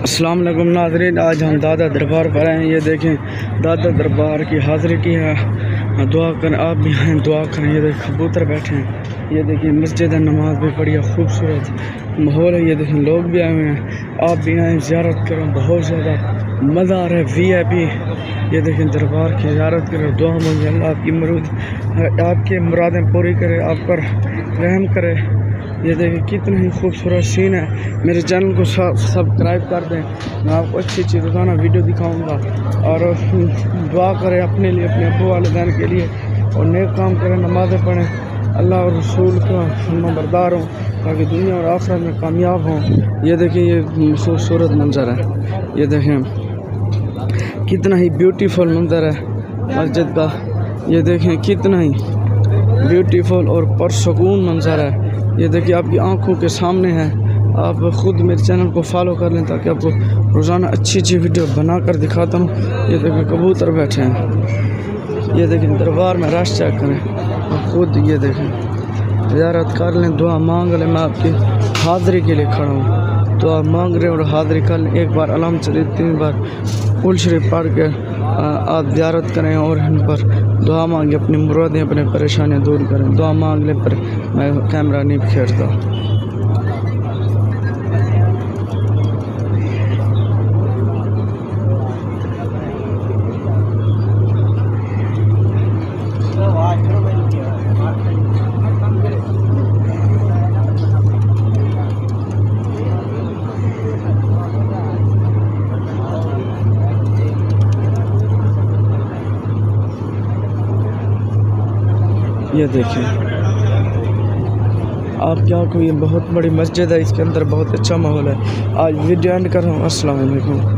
अस्सलाम वालेकुम नाज़रीन, आज हम दादा दरबार पर आए हैं। ये देखें दादा दरबार की हाज़िरी की है। दुआ करें, आप भी आएँ दुआ करें। ये देखें कबूतर बैठे हैं। ये देखिए मस्जिद है, नमाज भी पढ़ी है, खूबसूरत माहौल है। ये देखें लोग भी आए हुए हैं, आप भी आएँ ज़ियारत करें। बहुत ज़्यादा मज़ा आ रहा है। VIP ये देखें दरबार की ज़ियारत करें, दुआ मांगे, अल्लाह आपकी मुरादें पूरी करे, आप पर रहम करे। ये देखिए कितना ही खूबसूरत सीन है। मेरे चैनल को सब्सक्राइब कर दें। मैं आपको अच्छी अच्छी रोज़ाना वीडियो दिखाऊंगा। और दुआ करें अपने लिए, अपने अब्बू वालिदैन के लिए, और नेक काम करें, नमाज़ें पढ़ें, अल्लाह और रसूल का फरमाबरदार हों, ताकि दुनिया और आखिरत में कामयाब हों। ये देखिए ये खूबसूरत मंज़र है। ये देखें कितना ही ब्यूटीफुल मंज़र है मस्जिद का। ये देखें कितना ही ब्यूटीफुल और पुरसुकून मंज़र है। ये देखिए आपकी आंखों के सामने है। आप ख़ुद मेरे चैनल को फॉलो कर लें, ताकि आपको रोज़ाना अच्छी अच्छी वीडियो बना कर दिखाता हूँ। ये देखिए कबूतर बैठे हैं। ये देखिए दरबार में रश चेक करें और ख़ुद ये देखें ज़ियारत कर लें, दुआ मांग लें। मैं आपकी हाज़िरी के लिए खड़ा हूँ, दुआ मांग रहे और हाज़िरी कर लें। एक बार अलहम्द शरीफ 3 बार कुल शरीफ पढ़ के आप ज़ियारत करें और इन पर दुआ मांगे, अपनी मुरादें, अपनी परेशानियाँ दूर करें। दुआ मांग लें, पर मैं कैमरा नहीं बिखेरता। ये देखिए आप क्या को, ये बहुत बड़ी मस्जिद है, इसके अंदर बहुत अच्छा माहौल है। आज वीडियो एंड कर रहा हूँ। अस्सलाम वालेकुम।